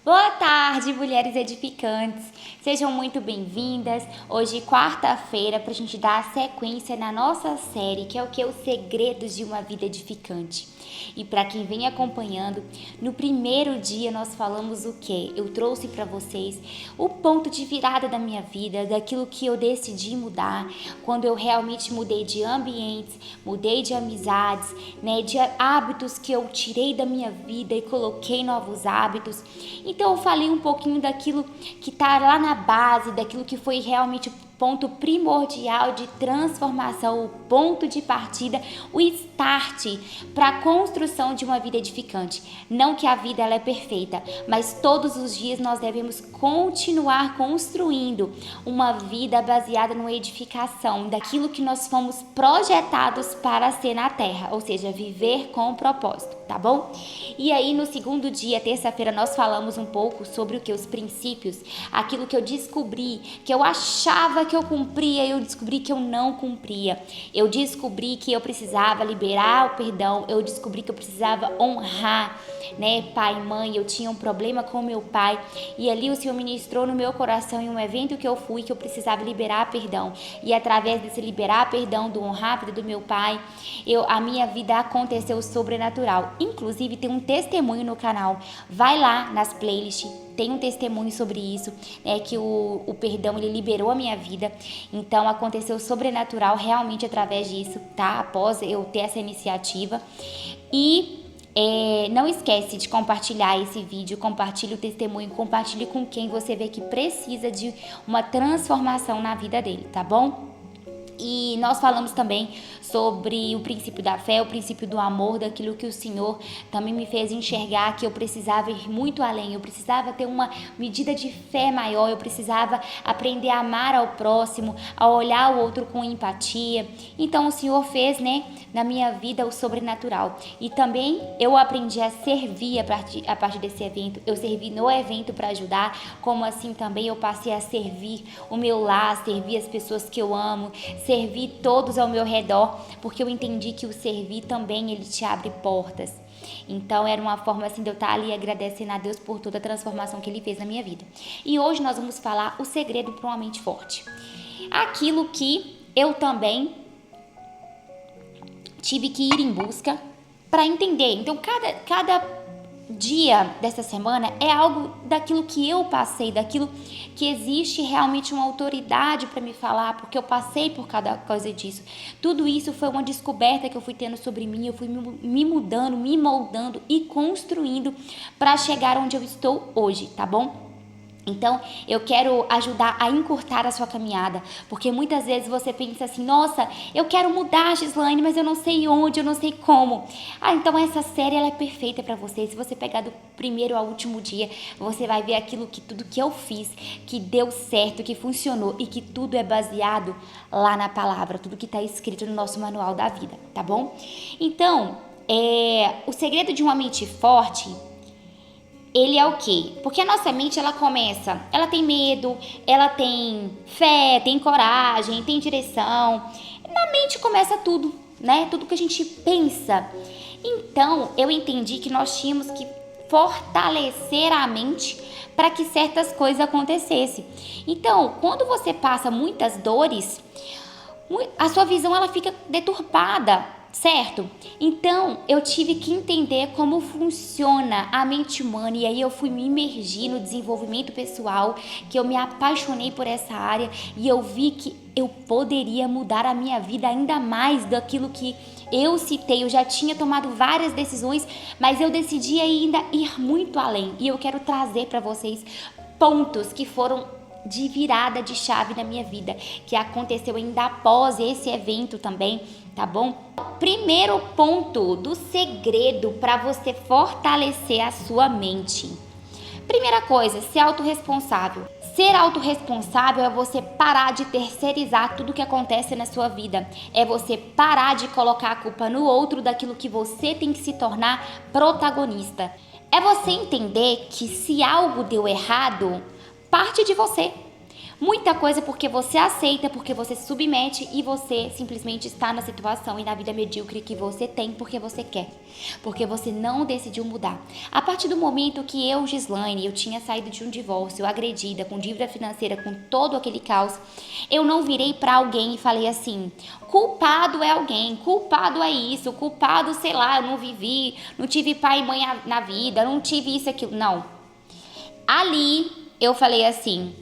Boa tarde, mulheres edificantes. Sejam muito bem-vindas. Hoje, quarta-feira, para a gente dar sequência na nossa série, que é o que? Os segredos de uma vida edificante. E para quem vem acompanhando, no primeiro dia nós falamos o quê? Eu trouxe para vocês o ponto de virada da minha vida, daquilo que eu decidi mudar, quando eu realmente mudei de ambientes, mudei de amizades, né, de hábitos que eu tirei da minha vida e coloquei novos hábitos. Então eu falei um pouquinho daquilo que está lá na base, daquilo que foi realmente o ponto primordial de transformação, o ponto de partida, o start para a construção de uma vida edificante. Não que a vida ela é perfeita, mas todos os dias nós devemos continuar construindo uma vida baseada numa edificação daquilo que nós fomos projetados para ser na terra, ou seja, viver com propósito, tá bom? E aí no segundo dia, terça-feira, nós falamos um pouco sobre o que? Os princípios, aquilo que eu descobri, que eu achava que eu cumpria, eu descobri que eu não cumpria. Eu descobri que eu precisava liberar o perdão, eu descobri que eu precisava honrar, né, pai e mãe. Eu tinha um problema com meu pai e ali o Senhor ministrou no meu coração em um evento que eu fui que eu precisava liberar perdão. E através desse liberar perdão, do honrar do meu pai, a minha vida aconteceu sobrenatural. Inclusive tem um testemunho no canal, vai lá nas playlists, tem um testemunho sobre isso, né, que o perdão ele liberou a minha vida. Então aconteceu sobrenatural realmente através disso, tá? Após eu ter essa iniciativa. E não esquece de compartilhar esse vídeo, compartilhe o testemunho, compartilhe com quem você vê que precisa de uma transformação na vida dele, tá bom? E nós falamos também sobre o princípio da fé, o princípio do amor, daquilo que o Senhor também me fez enxergar, que eu precisava ir muito além, eu precisava ter uma medida de fé maior, eu precisava aprender a amar ao próximo, a olhar o outro com empatia. Então o Senhor fez, né, na minha vida o sobrenatural. E também eu aprendi a servir a partir desse evento. Eu servi no evento para ajudar, como assim também eu passei a servir o meu lar, servir as pessoas que eu amo, servir todos ao meu redor, porque eu entendi que o servir também ele te abre portas. Então era uma forma assim de eu estar ali agradecendo a Deus por toda a transformação que Ele fez na minha vida. E hoje nós vamos falar o segredo para uma mente forte. Aquilo que eu também tive que ir em busca para entender. Então cada dia dessa semana é algo daquilo que eu passei, daquilo que existe realmente uma autoridade para me falar, porque eu passei por cada coisa disso. Tudo isso foi uma descoberta que eu fui tendo sobre mim, eu fui me mudando, me moldando e construindo para chegar onde eu estou hoje, tá bom? Então, eu quero ajudar a encurtar a sua caminhada, porque muitas vezes você pensa assim, nossa, eu quero mudar, Gislaine, mas eu não sei onde, eu não sei como. Então essa série ela é perfeita para você. Se você pegar do primeiro ao último dia, você vai ver tudo que eu fiz, que deu certo, que funcionou e que tudo é baseado lá na palavra, tudo que está escrito no nosso manual da vida, tá bom? Então, o segredo de uma mente forte, ele é o quê? Porque a nossa mente, ela tem medo, ela tem fé, tem coragem, tem direção. Na mente começa tudo, né? Tudo que a gente pensa. Então, eu entendi que nós tínhamos que fortalecer a mente para que certas coisas acontecessem. Então, quando você passa muitas dores, a sua visão ela fica deturpada, certo? Então, eu tive que entender como funciona a mente humana e aí eu fui me imergir no desenvolvimento pessoal, que eu me apaixonei por essa área e eu vi que eu poderia mudar a minha vida ainda mais daquilo que eu citei. Eu já tinha tomado várias decisões, mas eu decidi ainda ir muito além e eu quero trazer para vocês pontos que foram de virada de chave na minha vida, que aconteceu ainda após esse evento também, tá bom? Primeiro ponto do segredo para você fortalecer a sua mente. Primeira coisa, ser autorresponsável. Ser autorresponsável é você parar de terceirizar tudo que acontece na sua vida. É você parar de colocar a culpa no outro daquilo que você tem que se tornar protagonista. É você entender que se algo deu errado, parte de você. Muita coisa porque você aceita, porque você se submete e você simplesmente está na situação e na vida medíocre que você tem porque você quer. Porque você não decidiu mudar. A partir do momento que eu, Gislaine, eu tinha saído de um divórcio, agredida, com dívida financeira, com todo aquele caos, eu não virei pra alguém e falei assim, culpado é alguém, culpado é isso, culpado, sei lá, eu não vivi, não tive pai e mãe na vida, não tive isso, aquilo. Não. Ali eu falei assim,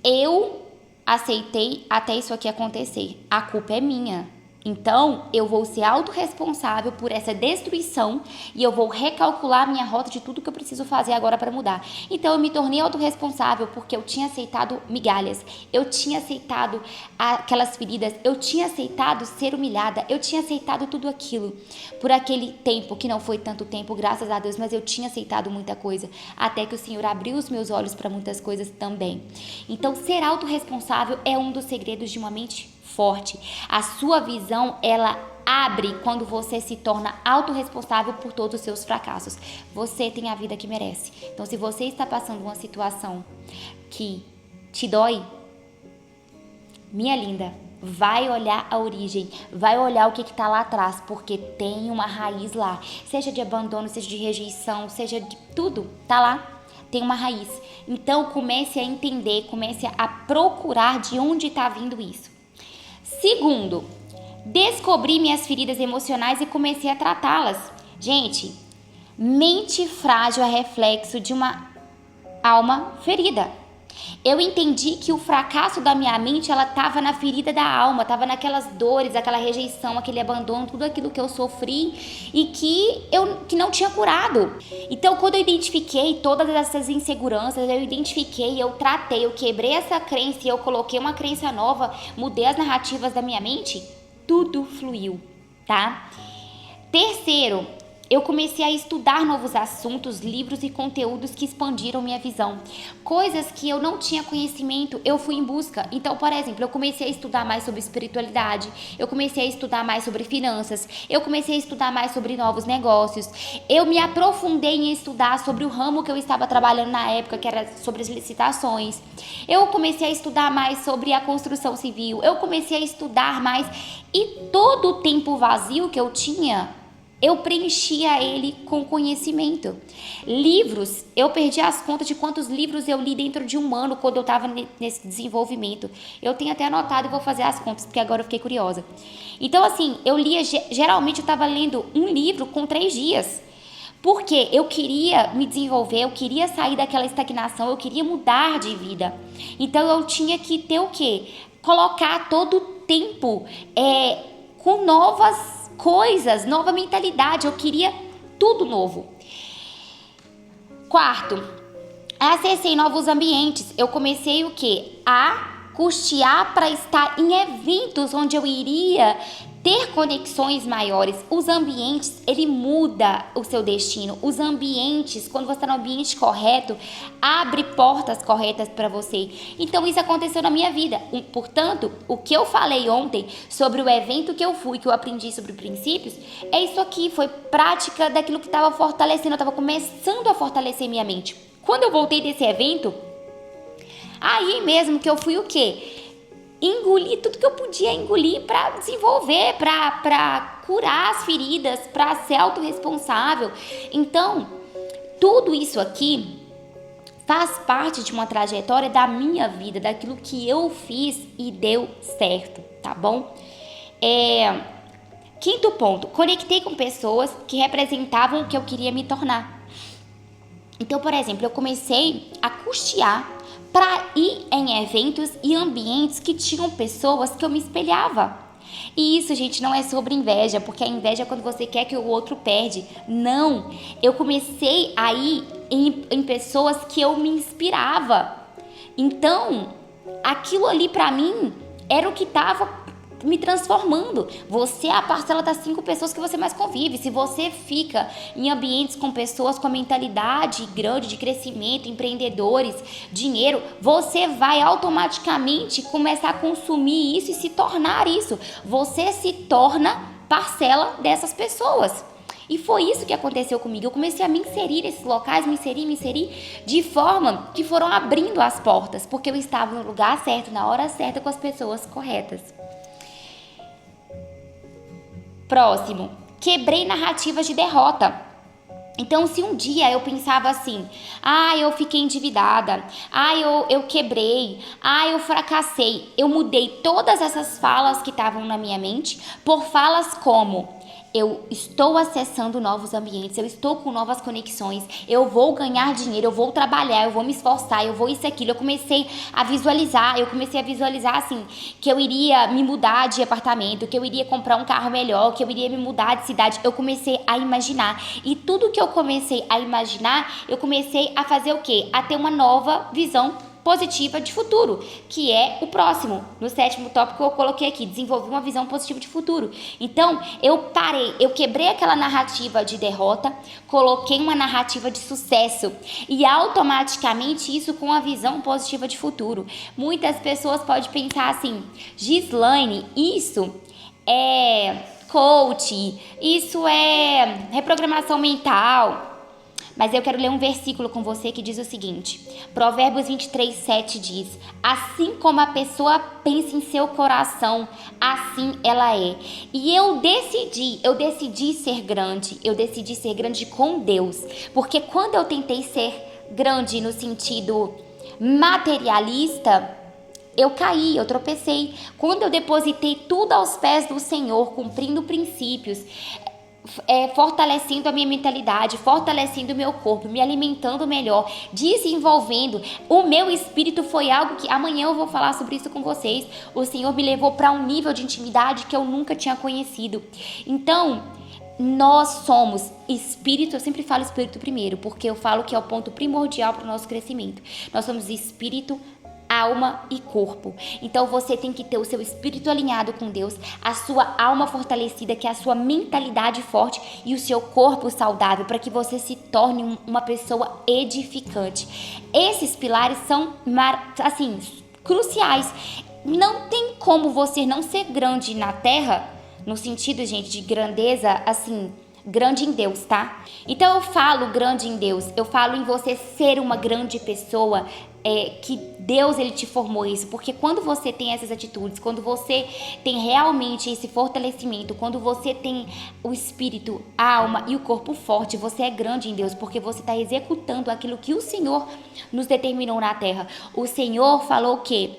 eu aceitei até isso aqui acontecer. A culpa é minha. Então, eu vou ser autorresponsável por essa destruição e eu vou recalcular minha rota de tudo que eu preciso fazer agora para mudar. Então, eu me tornei autorresponsável porque eu tinha aceitado migalhas, eu tinha aceitado aquelas feridas, eu tinha aceitado ser humilhada, eu tinha aceitado tudo aquilo por aquele tempo, que não foi tanto tempo, graças a Deus, mas eu tinha aceitado muita coisa, até que o Senhor abriu os meus olhos para muitas coisas também. Então, ser autorresponsável é um dos segredos de uma mente forte. A sua visão, ela abre quando você se torna autorresponsável por todos os seus fracassos. Você tem a vida que merece. Então, se você está passando uma situação que te dói, minha linda, vai olhar a origem, vai olhar o que está lá atrás, porque tem uma raiz lá. Seja de abandono, seja de rejeição, seja de tudo, tá lá. Tem uma raiz. Então, comece a entender, comece a procurar de onde está vindo isso. Segundo, descobri minhas feridas emocionais e comecei a tratá-las. Gente, mente frágil é reflexo de uma alma ferida. Eu entendi que o fracasso da minha mente, ela estava na ferida da alma, estava naquelas dores, aquela rejeição, aquele abandono, tudo aquilo que eu sofri e que não tinha curado. Então, quando eu identifiquei todas essas inseguranças, eu identifiquei, eu tratei, eu quebrei essa crença e eu coloquei uma crença nova, mudei as narrativas da minha mente, tudo fluiu, tá? Terceiro, eu comecei a estudar novos assuntos, livros e conteúdos que expandiram minha visão. Coisas que eu não tinha conhecimento, eu fui em busca. Então, por exemplo, eu comecei a estudar mais sobre espiritualidade, eu comecei a estudar mais sobre finanças, eu comecei a estudar mais sobre novos negócios, eu me aprofundei em estudar sobre o ramo que eu estava trabalhando na época, que era sobre as licitações. Eu comecei a estudar mais sobre a construção civil, eu comecei a estudar mais e todo o tempo vazio que eu tinha, eu preenchia ele com conhecimento. Livros, eu perdi as contas de quantos livros eu li dentro de um ano quando eu estava nesse desenvolvimento. Eu tenho até anotado e vou fazer as contas, porque agora eu fiquei curiosa. Então, assim, eu lia, geralmente eu estava lendo um livro com 3 dias. Porque eu queria me desenvolver, eu queria sair daquela estagnação, eu queria mudar de vida. Então, eu tinha que ter o quê? Colocar todo o tempo com novas coisas, nova mentalidade, eu queria tudo novo. Quarto, acessei novos ambientes. Eu comecei o quê? A custear para estar em eventos onde eu iria ter conexões maiores. Os ambientes, ele muda o seu destino. Os ambientes, quando você está no ambiente correto, abre portas corretas para você. Então, isso aconteceu na minha vida. Portanto, o que eu falei ontem sobre o evento que eu fui, que eu aprendi sobre princípios, é isso aqui. Foi prática daquilo que estava fortalecendo. Eu estava começando a fortalecer minha mente. Quando eu voltei desse evento, aí mesmo que eu fui o quê? Engolir tudo que eu podia engolir para desenvolver, para curar as feridas, para ser autorresponsável. Então, tudo isso aqui faz parte de uma trajetória da minha vida, daquilo que eu fiz e deu certo, tá bom? Quinto ponto, conectei com pessoas que representavam o que eu queria me tornar. Então, por exemplo, eu comecei a custear para ir em eventos e ambientes que tinham pessoas que eu me espelhava. E isso, gente, não é sobre inveja, porque a inveja é quando você quer que o outro perde. Não, eu comecei a ir em pessoas que eu me inspirava. Então, aquilo ali para mim era o que estava me transformando. Você é a parcela das 5 pessoas que você mais convive. Se você fica em ambientes com pessoas com a mentalidade grande de crescimento, empreendedores, dinheiro, você vai automaticamente começar a consumir isso e se tornar isso. Você se torna parcela dessas pessoas. E foi isso que aconteceu comigo. Eu comecei a me inserir nesses locais, me inserir, de forma que foram abrindo as portas, porque eu estava no lugar certo, na hora certa, com as pessoas corretas. Próximo, quebrei narrativas de derrota. Então, se um dia eu pensava assim, eu fiquei endividada, eu quebrei, eu fracassei, eu mudei todas essas falas que estavam na minha mente por falas como: eu estou acessando novos ambientes, eu estou com novas conexões, eu vou ganhar dinheiro, eu vou trabalhar, eu vou me esforçar, eu vou isso e aquilo. Eu comecei a visualizar assim, que eu iria me mudar de apartamento, que eu iria comprar um carro melhor, que eu iria me mudar de cidade. Eu comecei a imaginar. E tudo que eu comecei a imaginar, eu comecei a fazer o quê? A ter uma nova visão positiva de futuro, que é o próximo. No 7º tópico eu coloquei aqui, desenvolver uma visão positiva de futuro. Então, eu quebrei aquela narrativa de derrota, coloquei uma narrativa de sucesso e automaticamente isso com a visão positiva de futuro. Muitas pessoas podem pensar assim: Gislaine, isso é coach, isso é reprogramação mental. Mas eu quero ler um versículo com você que diz o seguinte: Provérbios 23:7 diz: assim como a pessoa pensa em seu coração, assim ela é. E eu decidi ser grande com Deus. Porque quando eu tentei ser grande no sentido materialista, eu caí, eu tropecei. Quando eu depositei tudo aos pés do Senhor, cumprindo princípios, fortalecendo a minha mentalidade, fortalecendo o meu corpo, me alimentando melhor, desenvolvendo o meu espírito, foi algo que amanhã eu vou falar sobre isso com vocês. O Senhor me levou para um nível de intimidade que eu nunca tinha conhecido. Então, nós somos espírito. Eu sempre falo espírito primeiro, porque eu falo que é o ponto primordial para o nosso crescimento. Nós somos espírito, alma e corpo. Então você tem que ter o seu espírito alinhado com Deus, a sua alma fortalecida, que é a sua mentalidade forte, e o seu corpo saudável, para que você se torne uma pessoa edificante. Esses pilares são, assim, cruciais. Não tem como você não ser grande na terra, no sentido, gente, de grandeza, assim, grande em Deus, tá? Então eu falo grande em Deus, eu falo em você ser uma grande pessoa, que Deus, ele te formou isso, porque quando você tem essas atitudes, quando você tem realmente esse fortalecimento, quando você tem o espírito, a alma e o corpo forte, você é grande em Deus, porque você está executando aquilo que o Senhor nos determinou na terra. O Senhor falou que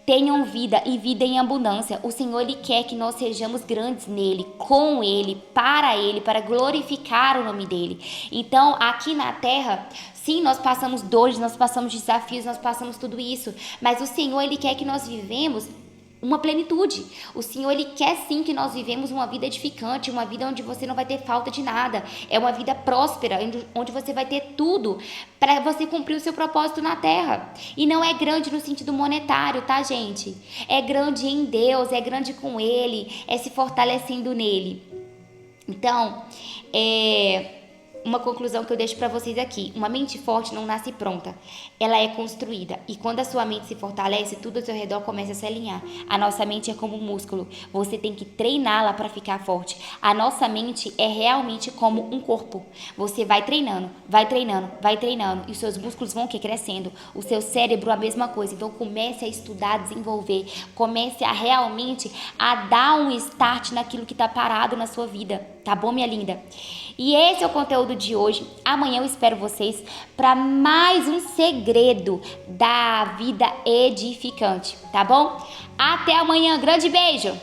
tenham vida e vida em abundância. O Senhor, ele quer que nós sejamos grandes nele, com ele, para glorificar o nome dele. Então, aqui na terra, sim, nós passamos dores, nós passamos desafios, nós passamos tudo isso, mas o Senhor, ele quer que nós vivemos uma plenitude. O Senhor, ele quer sim que nós vivemos uma vida edificante, uma vida onde você não vai ter falta de nada. É uma vida próspera, onde você vai ter tudo para você cumprir o seu propósito na terra. E não é grande no sentido monetário, tá, gente? É grande em Deus, é grande com ele, é se fortalecendo nele. Então, uma conclusão que eu deixo para vocês aqui: uma mente forte não nasce pronta, ela é construída. E quando a sua mente se fortalece, tudo ao seu redor começa a se alinhar. A nossa mente é como um músculo, você tem que treiná-la para ficar forte. A nossa mente é realmente como um corpo, você vai treinando, e os seus músculos vão crescendo. O seu cérebro a mesma coisa. Então comece a estudar, desenvolver, comece a realmente a dar um start naquilo que está parado na sua vida, tá bom, minha linda? E esse é o conteúdo de hoje. Amanhã eu espero vocês para mais um segredo da vida edificante, tá bom? Até amanhã, grande beijo!